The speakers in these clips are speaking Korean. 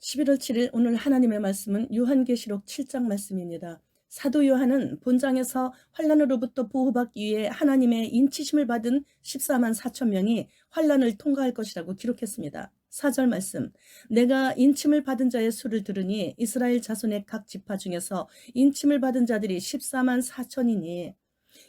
11월 7일 오늘 하나님의 말씀은 요한계시록 7장 말씀입니다. 사도 요한은 본장에서 환란으로부터 보호받기 위해 하나님의 인치심을 받은 14만 4천 명이 환란을 통과할 것이라고 기록했습니다. 4절 말씀, 내가 인침을 받은 자의 수를 들으니 이스라엘 자손의 각 지파 중에서 인침을 받은 자들이 14만 4천이니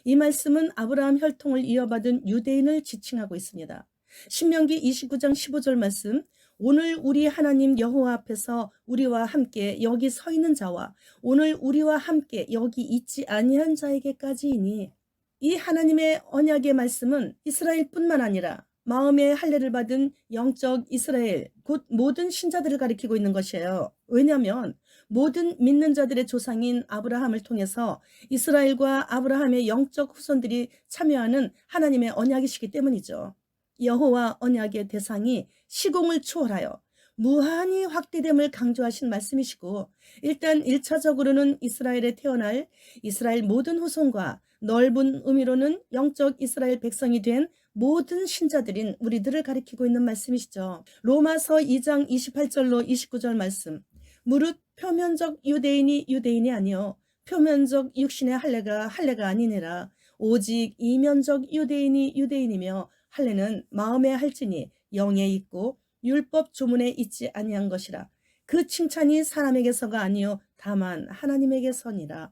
이 말씀은 아브라함 혈통을 이어받은 유대인을 지칭하고 있습니다. 신명기 29장 15절 말씀, 오늘 우리 하나님 여호와 앞에서 우리와 함께 여기 서 있는 자와 오늘 우리와 함께 여기 있지 아니한 자에게까지이니, 이 하나님의 언약의 말씀은 이스라엘뿐만 아니라 마음의 할례를 받은 영적 이스라엘, 곧 모든 신자들을 가리키고 있는 것이에요. 왜냐하면 모든 믿는 자들의 조상인 아브라함을 통해서 이스라엘과 아브라함의 영적 후손들이 참여하는 하나님의 언약이시기 때문이죠. 여호와 언약의 대상이 시공을 초월하여 무한히 확대됨을 강조하신 말씀이시고, 일단 1차적으로는 이스라엘에 태어날 이스라엘 모든 후손과 넓은 의미로는 영적 이스라엘 백성이 된 모든 신자들인 우리들을 가리키고 있는 말씀이시죠. 로마서 2장 28절로 29절 말씀, 무릇 표면적 유대인이 유대인이 아니요 표면적 육신의 할례가 아니니라. 오직 이면적 유대인이 유대인이며 할례는 마음에 할지니 영에 있고 율법 조문에 있지 아니한 것이라. 그 칭찬이 사람에게서가 아니요 다만 하나님에게서니라.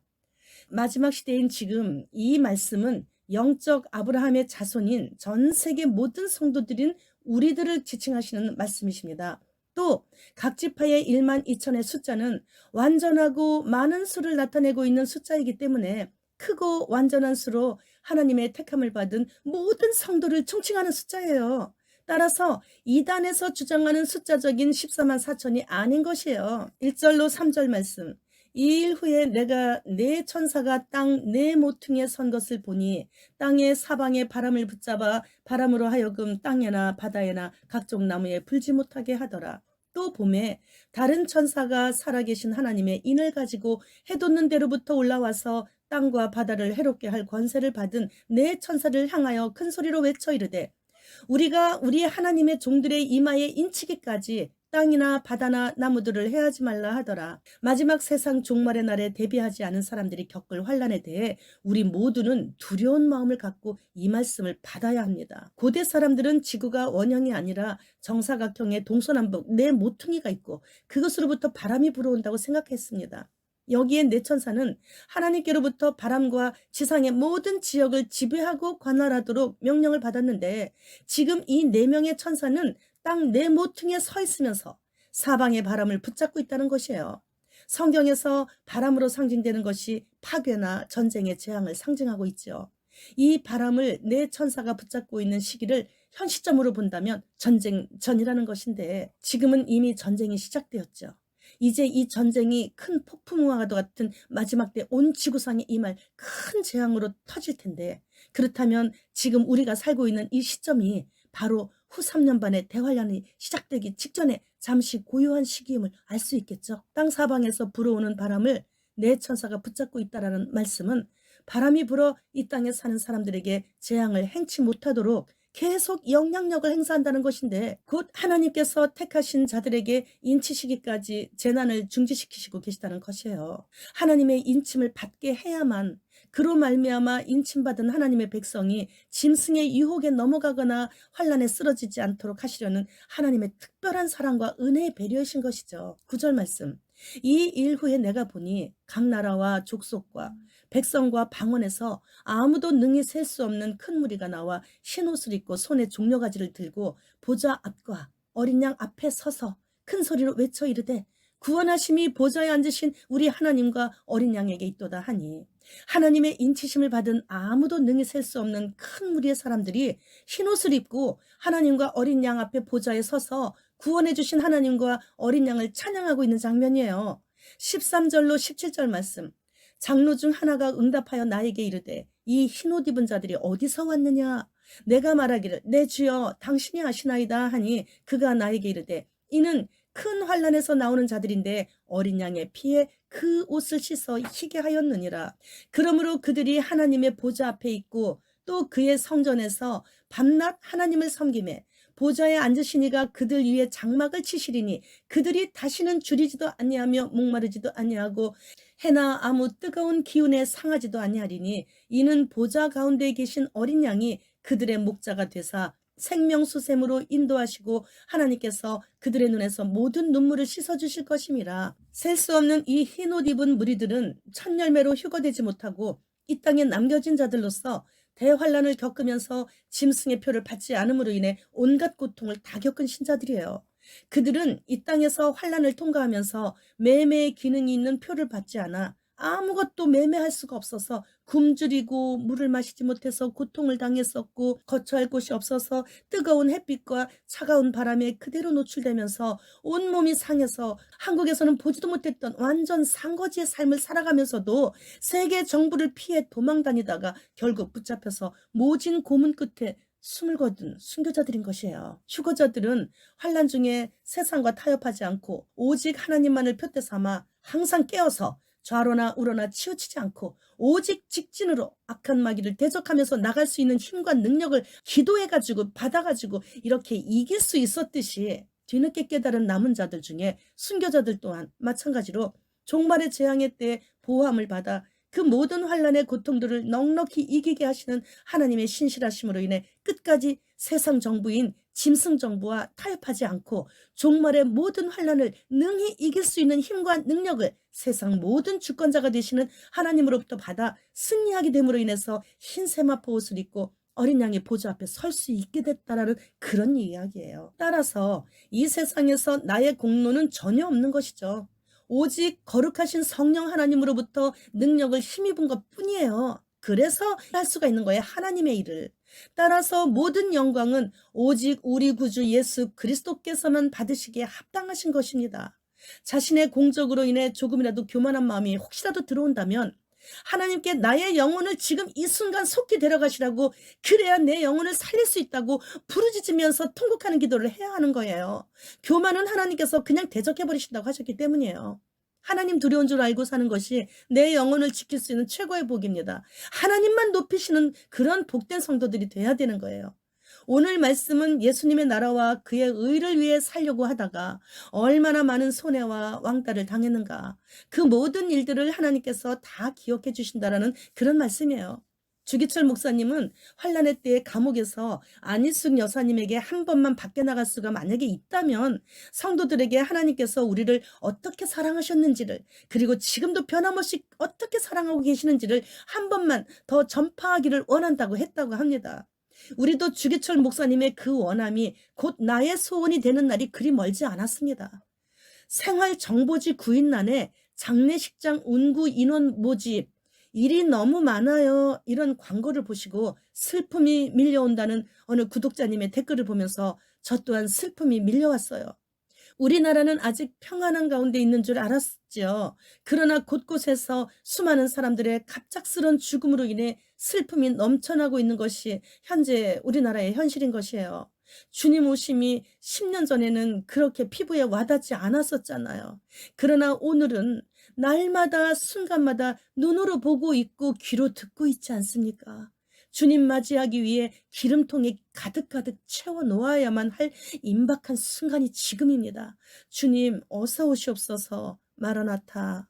마지막 시대인 지금 이 말씀은 영적 아브라함의 자손인 전 세계 모든 성도들인 우리들을 지칭하시는 말씀이십니다. 또 각 지파의 1만 2천의 숫자는 완전하고 많은 수를 나타내고 있는 숫자이기 때문에 크고 완전한 수로 하나님의 택함을 받은 모든 성도를 총칭하는 숫자예요. 따라서 이단에서 주장하는 숫자적인 14만 4천이 아닌 것이에요. 1절로 3절 말씀, 이 일 후에 내가 네 천사가 땅 네 모퉁이에 선 것을 보니 땅의 사방에 바람을 붙잡아 바람으로 하여금 땅에나 바다에나 각종 나무에 불지 못하게 하더라. 또 봄에 다른 천사가 살아계신 하나님의 인을 가지고 해돋는 데로부터 올라와서 땅과 바다를 해롭게 할 권세를 받은 네 천사를 향하여 큰 소리로 외쳐 이르되, 우리가 우리 하나님의 종들의 이마에 인치기까지 땅이나 바다나 나무들을 해하지 말라 하더라. 마지막 세상 종말의 날에 대비하지 않은 사람들이 겪을 환란에 대해 우리 모두는 두려운 마음을 갖고 이 말씀을 받아야 합니다. 고대 사람들은 지구가 원형이 아니라 정사각형의 동서남북 네 모퉁이가 있고 그것으로부터 바람이 불어온다고 생각했습니다. 여기에 네 천사는 하나님께로부터 바람과 지상의 모든 지역을 지배하고 관할하도록 명령을 받았는데, 지금 이 네 명의 천사는 땅 네 모퉁이에 서 있으면서 사방의 바람을 붙잡고 있다는 것이에요. 성경에서 바람으로 상징되는 것이 파괴나 전쟁의 재앙을 상징하고 있죠. 이 바람을 네 천사가 붙잡고 있는 시기를 현 시점으로 본다면 전쟁 전이라는 것인데, 지금은 이미 전쟁이 시작되었죠. 이제 이 전쟁이 큰 폭풍우와 같은 마지막 때 온 지구상에 임할 큰 재앙으로 터질 텐데, 그렇다면 지금 우리가 살고 있는 이 시점이 바로 후 3년 반의 대환란이 시작되기 직전에 잠시 고요한 시기임을 알 수 있겠죠. 땅 사방에서 불어오는 바람을 네 천사가 붙잡고 있다라는 말씀은 바람이 불어 이 땅에 사는 사람들에게 재앙을 행치 못하도록 계속 영향력을 행사한다는 것인데, 곧 하나님께서 택하신 자들에게 인치시기까지 재난을 중지시키시고 계시다는 것이에요. 하나님의 인침을 받게 해야만, 그로 말미암아 인침받은 하나님의 백성이 짐승의 유혹에 넘어가거나 환란에 쓰러지지 않도록 하시려는 하나님의 특별한 사랑과 은혜의 배려이신 것이죠. 9절 말씀, 이 일 후에 내가 보니 각 나라와 족속과 백성과 방언에서 아무도 능히 셀 수 없는 큰 무리가 나와 흰옷을 입고 손에 종려가지를 들고 보좌 앞과 어린 양 앞에 서서 큰 소리로 외쳐 이르되, 구원하심이 보좌에 앉으신 우리 하나님과 어린 양에게 있도다 하니, 하나님의 인치심을 받은 아무도 능히 셀 수 없는 큰 무리의 사람들이 흰옷을 입고 하나님과 어린 양 앞에 보좌에 서서 구원해 주신 하나님과 어린 양을 찬양하고 있는 장면이에요. 13절로 17절 말씀, 장로 중 하나가 응답하여 나에게 이르되, 이 흰옷 입은 자들이 어디서 왔느냐? 내가 말하기를 내 주여 당신이 아시나이다 하니, 그가 나에게 이르되, 이는 큰 환란에서 나오는 자들인데 어린 양의 피에 그 옷을 씻어 희게 하였느니라. 그러므로 그들이 하나님의 보좌 앞에 있고 또 그의 성전에서 밤낮 하나님을 섬기매 보좌에 앉으시니가 그들 위에 장막을 치시리니 그들이 다시는 줄이지도 아니하며 목마르지도 아니하고 해나 아무 뜨거운 기운에 상하지도 아니하리니 이는 보좌 가운데 계신 어린 양이 그들의 목자가 되사 생명수샘으로 인도하시고 하나님께서 그들의 눈에서 모든 눈물을 씻어주실 것임이라. 셀 수 없는 이 흰 옷 입은 무리들은 첫 열매로 휴거되지 못하고 이 땅에 남겨진 자들로서 대환란을 겪으면서 짐승의 표를 받지 않음으로 인해 온갖 고통을 다 겪은 신자들이에요. 그들은 이 땅에서 환란을 통과하면서 매매의 기능이 있는 표를 받지 않아 아무것도 매매할 수가 없어서 굶주리고 물을 마시지 못해서 고통을 당했었고 거처할 곳이 없어서 뜨거운 햇빛과 차가운 바람에 그대로 노출되면서 온몸이 상해서 한국에서는 보지도 못했던 완전 상거지의 삶을 살아가면서도 세계 정부를 피해 도망다니다가 결국 붙잡혀서 모진 고문 끝에 숨을 거둔 순교자들인 것이에요. 휴거자들은 환난 중에 세상과 타협하지 않고 오직 하나님만을 표대 삼아 항상 깨어서 좌로나 우로나 치우치지 않고 오직 직진으로 악한 마귀를 대적하면서 나갈 수 있는 힘과 능력을 기도해가지고 받아가지고 이렇게 이길 수 있었듯이 뒤늦게 깨달은 남은 자들 중에 순교자들 또한 마찬가지로 종말의 재앙의 때에 보호함을 받아 그 모든 환난의 고통들을 넉넉히 이기게 하시는 하나님의 신실하심으로 인해 끝까지 세상 정부인 짐승 정부와 타협하지 않고 종말의 모든 환난을 능히 이길 수 있는 힘과 능력을 세상 모든 주권자가 되시는 하나님으로부터 받아 승리하게 됨으로 인해서 흰 세마포 옷을 입고 어린 양의 보좌 앞에 설 수 있게 됐다라는 그런 이야기예요. 따라서 이 세상에서 나의 공로는 전혀 없는 것이죠. 오직 거룩하신 성령 하나님으로부터 능력을 힘입은 것 뿐이에요. 그래서 할 수가 있는 거예요. 하나님의 일을. 따라서 모든 영광은 오직 우리 구주 예수 그리스도께서만 받으시기에 합당하신 것입니다. 자신의 공적으로 인해 조금이라도 교만한 마음이 혹시라도 들어온다면 하나님께 나의 영혼을 지금 이 순간 속히 데려가시라고, 그래야 내 영혼을 살릴 수 있다고 부르짖으면서 통곡하는 기도를 해야 하는 거예요. 교만은 하나님께서 그냥 대적해버리신다고 하셨기 때문이에요. 하나님 두려운 줄 알고 사는 것이 내 영혼을 지킬 수 있는 최고의 복입니다. 하나님만 높이시는 그런 복된 성도들이 돼야 되는 거예요. 오늘 말씀은 예수님의 나라와 그의 의를 위해 살려고 하다가 얼마나 많은 손해와 왕따를 당했는가, 그 모든 일들을 하나님께서 다 기억해 주신다라는 그런 말씀이에요. 주기철 목사님은 환난의 때에 감옥에서 안희숙 여사님에게 한 번만 밖에 나갈 수가 만약에 있다면 성도들에게 하나님께서 우리를 어떻게 사랑하셨는지를, 그리고 지금도 변함없이 어떻게 사랑하고 계시는지를 한 번만 더 전파하기를 원한다고 했다고 합니다. 우리도 주기철 목사님의 그 원함이 곧 나의 소원이 되는 날이 그리 멀지 않았습니다. 생활정보지 구인란에 장례식장 운구 인원 모집, 일이 너무 많아요, 이런 광고를 보시고 슬픔이 밀려온다는 어느 구독자님의 댓글을 보면서 저 또한 슬픔이 밀려왔어요. 우리나라는 아직 평안한 가운데 있는 줄 알았죠. 그러나 곳곳에서 수많은 사람들의 갑작스런 죽음으로 인해 슬픔이 넘쳐나고 있는 것이 현재 우리나라의 현실인 것이에요. 주님 오심이 10년 전에는 그렇게 피부에 와닿지 않았었잖아요. 그러나 오늘은 날마다 순간마다 눈으로 보고 있고 귀로 듣고 있지 않습니까? 주님 맞이하기 위해 기름통에 가득가득 채워 놓아야만 할 임박한 순간이 지금입니다. 주님 어서 오시옵소서. 마라나타.